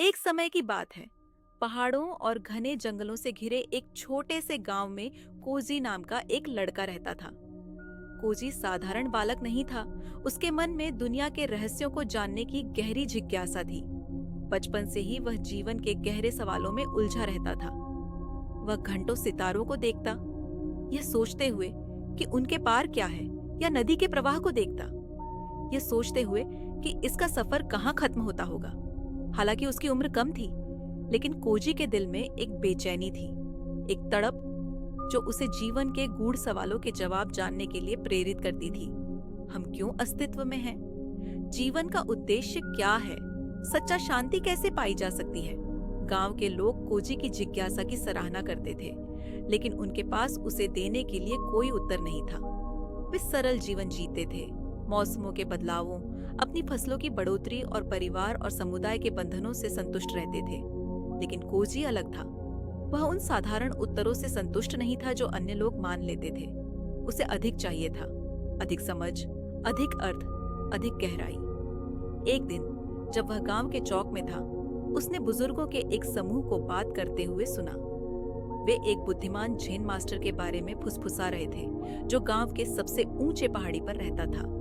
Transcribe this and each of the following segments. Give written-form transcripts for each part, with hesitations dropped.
एक समय की बात है। पहाड़ों और घने जंगलों से घिरे एक छोटे से गांव में कोजी नाम का एक लड़का रहता था। कोजी साधारण बालक नहीं था। उसके मन में दुनिया के रहस्यों को जानने की गहरी जिज्ञासा थी। बचपन से ही वह जीवन के गहरे सवालों में उलझा रहता था। वह घंटों सितारों को देखता, यह सोचते हुए कि उनके पार क्या है, या नदी के प्रवाह को देखता, यह सोचते हुए कि इसका सफर कहाँ खत्म होता होगा। हालांकि उसकी उम्र कम थी, लेकिन कोजी के दिल में एक बेचैनी थी, एक तड़प जो उसे जीवन के गूढ़ सवालों के जवाब जानने के लिए प्रेरित करती थी। हम क्यों अस्तित्व में हैं? जीवन का उद्देश्य क्या है? सच्चा शांति कैसे पाई जा सकती है? गांव के लोग कोजी की जिज्ञासा की सराहना करते थे, लेकिन उनके पास उसे देने के लिए कोई उत्तर नहीं था। वे सरल जीवन जीते थे, मौसमों के बदलावों, अपनी फसलों की बढ़ोतरी और परिवार और समुदाय के बंधनों से संतुष्ट रहते थे। लेकिन कोजी अलग था। वह उन साधारण उत्तरों से संतुष्ट नहीं था जो अन्य लोग मान लेते थे। उसे अधिक चाहिए था, अधिक समझ, अधिक अर्थ, अधिक गहराई। एक दिन जब वह गांव के चौक में था, उसने बुजुर्गों के एक समूह को बात करते हुए सुना। वे एक बुद्धिमान झेन मास्टर के बारे में फुसफुसा रहे थे, जो गांव के सबसे ऊंचे पहाड़ी पर रहता था।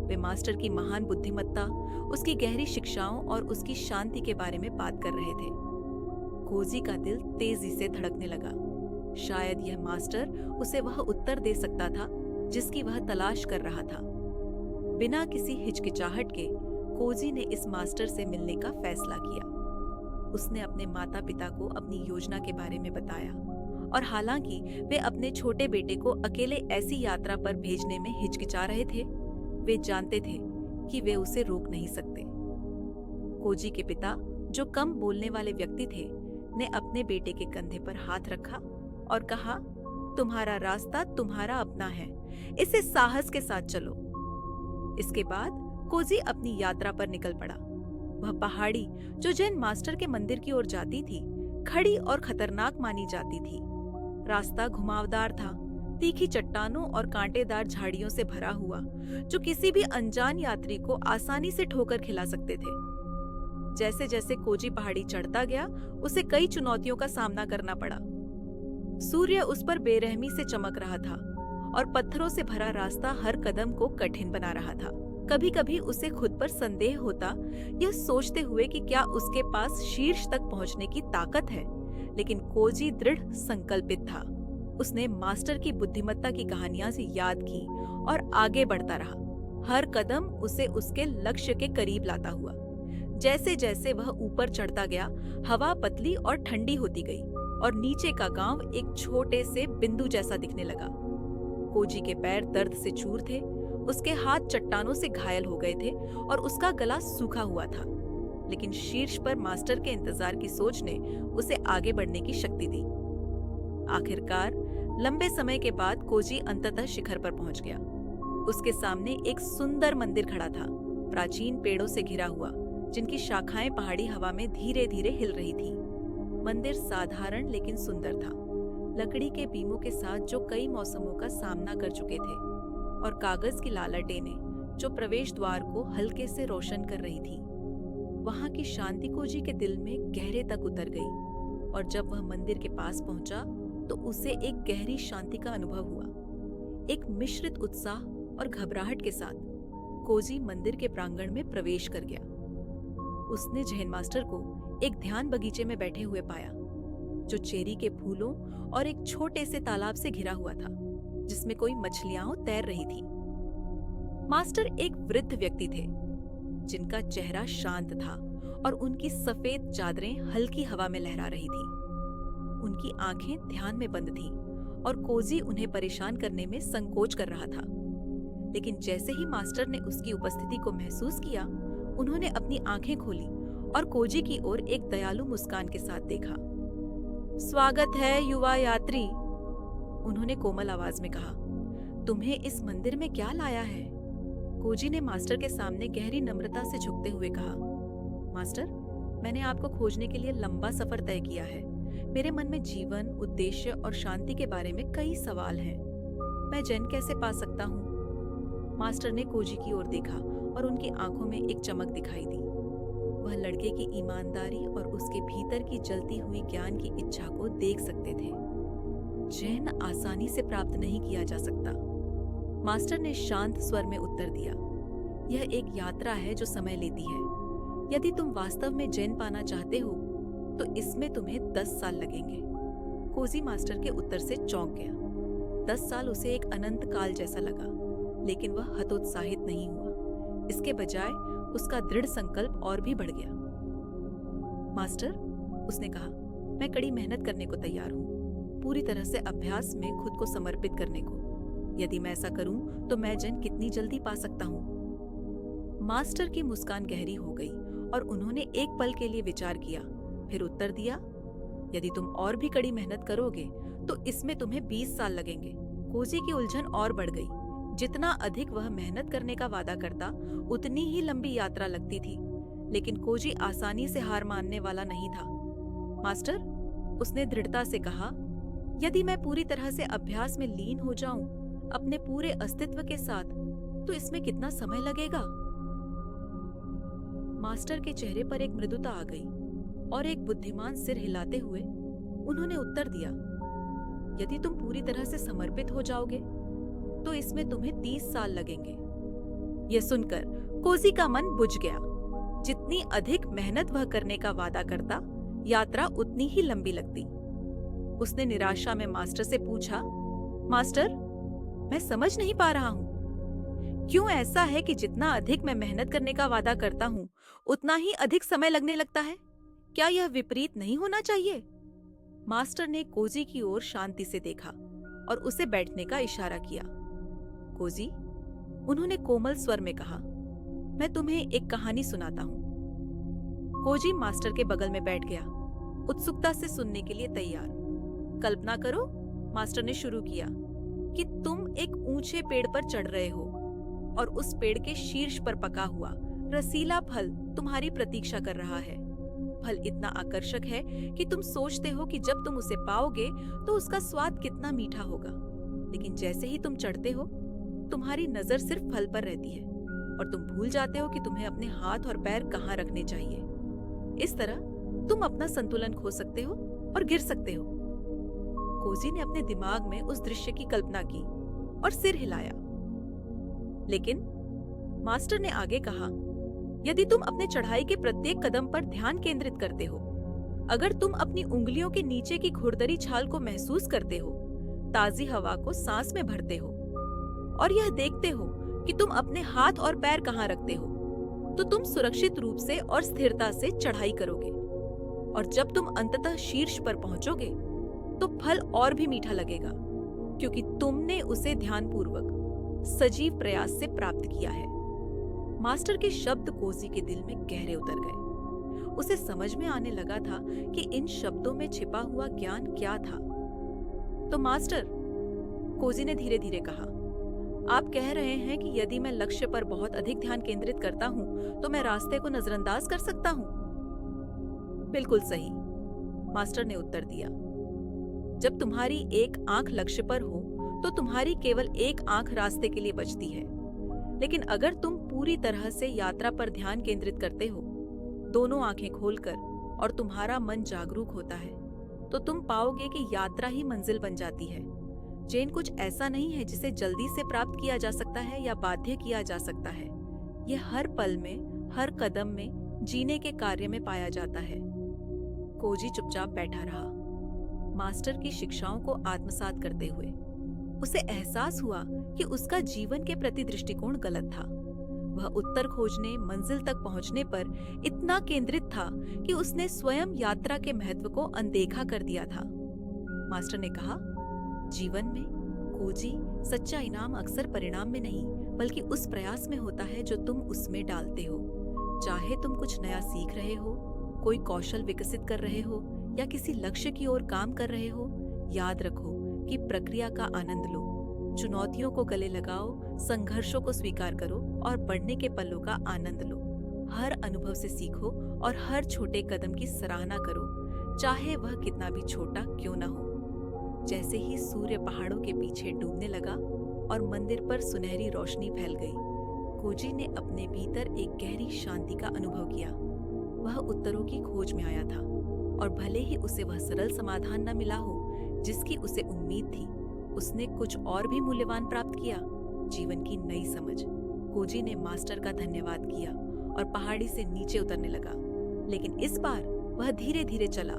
वे मास्टर की महान बुद्धिमत्ता, उसकी गहरी शिक्षाओं और उसकी शांति के बारे में बात कर रहे थे। कोजी का दिल तेजी से धड़कने लगा। शायद यह मास्टर उसे वह उत्तर दे सकता था जिसकी वह तलाश कर रहा था। बिना किसी हिचकिचाहट के कोजी ने इस मास्टर से मिलने का फैसला किया। उसने अपने माता पिता को अपनी योजना के बारे में बताया, और हालांकि वे अपने छोटे बेटे को अकेले ऐसी यात्रा पर भेजने में हिचकिचा रहे थे, वे जानते थे कि वे उसे रोक नहीं सकते। कोजी के पिता, जो कम बोलने वाले व्यक्ति थे, ने अपने बेटे के कंधे पर हाथ रखा और कहा, तुम्हारा रास्ता तुम्हारा अपना है, इसे साहस के साथ चलो। इसके बाद कोजी अपनी यात्रा पर निकल पड़ा। वह पहाड़ी, जो जैन मास्टर के मंदिर की ओर जाती थी, खड़ी और खतरनाक मानी जाती थी। रास्ता घुमावदार था, तीखी चट्टानों और कांटेदार झाड़ियों से भरा हुआ, जो किसी भी अनजान यात्री को आसानी से ठोकर खिला सकते थे। जैसे जैसे कोजी पहाड़ी चढ़ता गया, उसे कई चुनौतियों का सामना करना पड़ा। सूर्य उस पर बेरहमी से चमक रहा था, और पत्थरों से भरा रास्ता हर कदम को कठिन बना रहा था। कभी कभी उसे खुद पर संदेह होता, यह सोचते हुए कि क्या उसके पास शीर्ष तक पहुंचने की ताकत है। लेकिन कोजी दृढ़ संकल्पित था। उसने मास्टर की बुद्धिमत्ता की कहानियां से याद की और आगे बढ़ता रहा। हर कदम उसे उसके लक्ष्य के करीब लाता हुआ। जैसे जैसे वह ऊपर चढ़ता गया, हवा पतली और ठंडी होती गई, और नीचे का गांव एक छोटे से बिंदु जैसा दिखने लगा। कोजी के पैर दर्द से चूर थे, उसके हाथ चट्टानों से घायल हो गए थे, और उसका गला सूखा हुआ था। लेकिन शीर्ष पर मास्टर के इंतजार की सोच ने उसे आगे बढ़ने की शक्ति दी। आखिरकार लंबे समय के बाद कोजी अंततः शिखर पर पहुंच गया। उसके सामने एक सुंदर मंदिर खड़ा था, प्राचीन पेड़ों से घिरा हुआ, जिनकी शाखाएं पहाड़ी हवा में धीरे धीरे हिल रही थी। मंदिर साधारण लेकिन सुंदर था, लकड़ी के बीमों के साथ जो कई मौसमों का सामना कर चुके थे, और कागज की लालटेनें जो प्रवेश द्वार को हल्के से रोशन कर रही थी। वहां की शांति कोजी के दिल में गहरे तक उतर गई, और जब वह मंदिर के पास पहुंचा तो उसे एक गहरी शांति का अनुभव हुआ। एक मिश्रित उत्साह और घबराहट के साथ कोजी मंदिर के प्रांगण में प्रवेश कर गया। उसने झेन मास्टर को एक ध्यान बगीचे में बैठे हुए पाया, जो चेरी के फूलों और एक छोटे से तालाब से घिरा हुआ था, जिसमें कोई मछलियां तैर रही थी। मास्टर एक वृद्ध व्यक्ति थे, जिनका चेहरा शांत था और उनकी सफेद चादरें हल्की हवा में लहरा रही थी। उनकी आंखें ध्यान में बंद थीं, और कोजी उन्हें परेशान करने में संकोच कर रहा था। लेकिन जैसे ही मास्टर ने उसकी उपस्थिति को महसूस किया, उन्होंने अपनी आंखें खोली और कोजी की ओर एक दयालु मुस्कान के साथ देखा। स्वागत है युवा यात्री, उन्होंने कोमल आवाज में कहा। तुम्हें इस मंदिर में क्या लाया है? कोजी ने मास्टर के सामने गहरी नम्रता से झुकते हुए कहा, मास्टर, मैंने आपको खोजने के लिए लंबा सफर तय किया है। मेरे मन में जीवन, उद्देश्य और शांति के बारे में कई सवाल हैं। मैं जैन कैसे पा सकता हूँ? मास्टर ने कोजी की ओर देखा और उनकी आंखों में एक चमक दिखाई दी। वह लड़के की ईमानदारी और उसके भीतर की जलती हुई ज्ञान की इच्छा को देख सकते थे। चैन आसानी से प्राप्त नहीं किया जा सकता। मास्टर ने शांत स्वर में उत्तर दिया, यह एक यात्रा है जो समय लेती है। यदि तुम वास्तव में चैन पाना चाहते हो तो इसमें तुम्हें 10 साल लगेंगे। कोजी मास्टर के उत्तर से चौंक गया। 10 साल उसे एक अनंत काल जैसा लगा, लेकिन वह हतोत्साहित नहीं हुआ। इसके बजाय उसका दृढ़ संकल्प और भी बढ़ गया। मास्टर, उसने कहा, मैं कड़ी मेहनत करने को तैयार हूँ, पूरी तरह से अभ्यास में खुद को समर्पित करने को। यदि मैं ऐसा करूं तो मैं जन कितनी जल्दी पा सकता हूँ। मास्टर की मुस्कान गहरी हो गई और उन्होंने एक पल के लिए विचार किया, फिर उत्तर दिया, यदि तुम और भी कड़ी मेहनत करोगे तो इसमें तुम्हें 20 साल लगेंगे। कोजी की उलझन और बढ़ गई। जितना अधिक वह मेहनत करने का वादा करता, उतनी ही लंबी यात्रा लगती थी। लेकिन कोजी आसानी से हार मानने वाला नहीं था। मास्टर, उसने दृढ़ता से कहा, यदि मैं पूरी तरह से अभ्यास में लीन हो जाऊं, अपने पूरे अस्तित्व के साथ, तो इसमें कितना समय लगेगा? मास्टर के चेहरे पर एक मृदुता आ गई और एक बुद्धिमान सिर हिलाते हुए उन्होंने उत्तर दिया, यदि तुम पूरी तरह से समर्पित हो जाओगे तो इसमें तुम्हें 30 साल लगेंगे। यह सुनकर कोजी का मन बुझ गया। जितनी अधिक मेहनत वह करने का वादा करता, यात्रा उतनी ही लंबी लगती। उसने निराशा में मास्टर से पूछा, मास्टर, मैं समझ नहीं पा रहा हूं, क्यों ऐसा है कि जितना अधिक मैं मेहनत करने का वादा करता हूं, उतना ही अधिक समय लगने लगता है? क्या यह विपरीत नहीं होना चाहिए? मास्टर ने कोजी की ओर शांति से देखा और उसे बैठने का इशारा किया। कोजी, उन्होंने कोमल स्वर में कहा, मैं तुम्हें एक कहानी सुनाता हूं। कोजी मास्टर के बगल में बैठ गया, उत्सुकता से सुनने के लिए तैयार। कल्पना करो, मास्टर ने शुरू किया, कि तुम एक ऊंचे पेड़ पर चढ़ रहे हो और उस पेड़ के शीर्ष पर पका हुआ रसीला फल तुम्हारी प्रतीक्षा कर रहा है। फल इतना आकर्षक है कि तुम सोचते हो कि जब तुम उसे पाओगे तो उसका स्वाद कितना मीठा होगा। लेकिन जैसे ही तुम चढ़ते हो, तुम्हारी नजर सिर्फ फल पर रहती है और तुम भूल जाते हो कि तुम्हें अपने हाथ और पैर कहाँ रखने चाहिए। इस तरह तुम अपना संतुलन खो सकते हो और गिर सकते हो। कोजी ने अपने दिमाग में उस दृश्य की कल्पना की और सिर हिलाया। लेकिन मास्टर ने आगे कहा, यदि तुम अपने चढ़ाई के प्रत्येक कदम पर ध्यान केंद्रित करते हो, अगर तुम अपनी उंगलियों के नीचे की खुरदरी छाल को महसूस करते हो, ताजी हवा को सांस में भरते हो और यह देखते हो कि तुम अपने हाथ और पैर कहाँ रखते हो, तो तुम सुरक्षित रूप से और स्थिरता से चढ़ाई करोगे। और जब तुम अंततः शीर्ष पर पहुंचोगे तो फल और भी मीठा लगेगा, क्योंकि तुमने उसे ध्यानपूर्वक सजीव प्रयास से प्राप्त किया है। मास्टर के शब्द कोजी के दिल में गहरे उतर गए। उसे समझ में आने लगा था कि इन शब्दों में छिपा हुआ ज्ञान क्या था। तो मास्टर, कोजी ने धीरे धीरे कहा, आप कह रहे हैं कि यदि मैं लक्ष्य पर बहुत अधिक ध्यान केंद्रित करता हूं तो मैं रास्ते को नजरअंदाज कर सकता हूं? बिल्कुल सही, मास्टर ने उत्तर दिया। जब तुम्हारी एक आंख लक्ष्य पर हो तो तुम्हारी केवल एक आंख रास्ते के लिए बचती है। लेकिन अगर तुम पूरी तरह से यात्रा पर ध्यान केंद्रित करते हो, दोनों आंखें खोलकर, और तुम्हारा मन जागरूक होता है, तो तुम पाओगे कि यात्रा ही मंजिल बन जाती है। चैन कुछ ऐसा नहीं है जिसे जल्दी से प्राप्त किया जा सकता है या बाध्य किया जा सकता है। यह हर पल में, हर कदम में जीने के कार्य में पाया जाता है। कोजी चुपचाप बैठा रहा, मास्टर की शिक्षाओं को आत्मसात करते हुए। उसे एहसास हुआ कि उसका जीवन के प्रति दृष्टिकोण गलत था। वह उत्तर खोजने, मंजिल तक पहुंचने पर इतना केंद्रित था कि उसने स्वयं यात्रा के महत्व को अनदेखा कर दिया था। मास्टर ने कहा, जीवन में कोजी, सच्चा इनाम अक्सर परिणाम में नहीं बल्कि उस प्रयास में होता है जो तुम उसमें डालते हो। चाहे तुम कुछ नया सीख रहे हो, कोई कौशल विकसित कर रहे हो या किसी लक्ष्य की ओर काम कर रहे हो, याद रखो कि प्रक्रिया का आनंद लो। चुनौतियों को गले लगाओ, संघर्षों को स्वीकार करो और बढ़ने के पलों का आनंद लो। हर अनुभव से सीखो और हर छोटे कदम की सराहना करो, चाहे वह कितना भी छोटा क्यों न हो। जैसे ही सूर्य पहाड़ों के पीछे डूबने लगा और मंदिर पर सुनहरी रोशनी फैल गई, कोजी ने अपने भीतर एक गहरी शांति का अनुभव किया। वह उत्तरों की खोज में आया था, और भले ही उसे वह सरल समाधान न मिला हो जिसकी उसे उम्मीद थी, उसने कुछ और भी मूल्यवान प्राप्त किया, जीवन की नई समझ। कोजी ने मास्टर का धन्यवाद किया और पहाड़ी से नीचे उतरने लगा, लेकिन इस बार वह धीरे धीरे चला,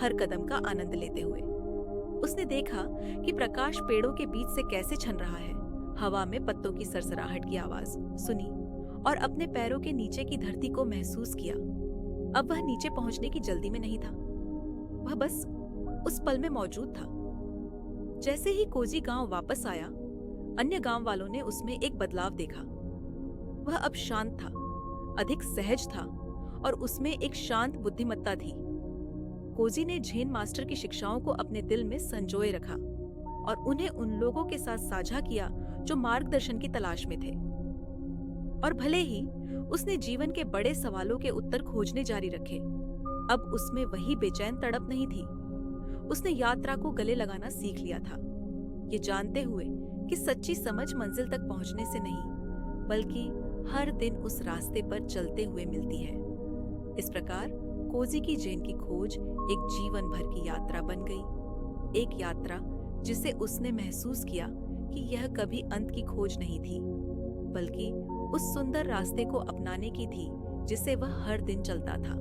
हर कदम का आनंद लेते हुए। उसने देखा कि प्रकाश पेड़ों के बीच से कैसे छन रहा है, हवा में पत्तों की सरसराहट की आवाज सुनी और अपने पैरों के नीचे की धरती को महसूस किया। अब वह नीचे पहुंचने की जल्दी में नहीं था, वह बस उस पल में मौजूद था। जैसे ही कोजी गांव वापस आया, अन्य गांव वालों ने उसमें एक बदलाव देखा। वह अब शांत था, अधिक सहज था और उसमें एक शांत बुद्धिमत्ता थी। कोजी ने झेन मास्टर की शिक्षाओं को अपने दिल में संजोए रखा और उन्हें उन लोगों के साथ साझा किया जो मार्गदर्शन की तलाश में थे। और भले ही उसने जीवन के बड़े सवालों के उत्तर खोजने जारी रखे, अब उसमें वही बेचैन तड़प नहीं थी। उसने यात्रा को गले लगाना सीख लिया था, ये जानते हुए कि सच्ची समझ मंजिल तक पहुंचने से नहीं, बल्कि हर दिन उस रास्ते पर चलते हुए मिलती है। इस प्रकार कोजी की जेन की खोज एक जीवन भर की यात्रा बन गई, एक यात्रा जिसे उसने महसूस किया कि यह कभी अंत की खोज नहीं थी, बल्कि उस सुंदर रास्ते को अपनाने की थी जिसे वह हर दिन चलता था।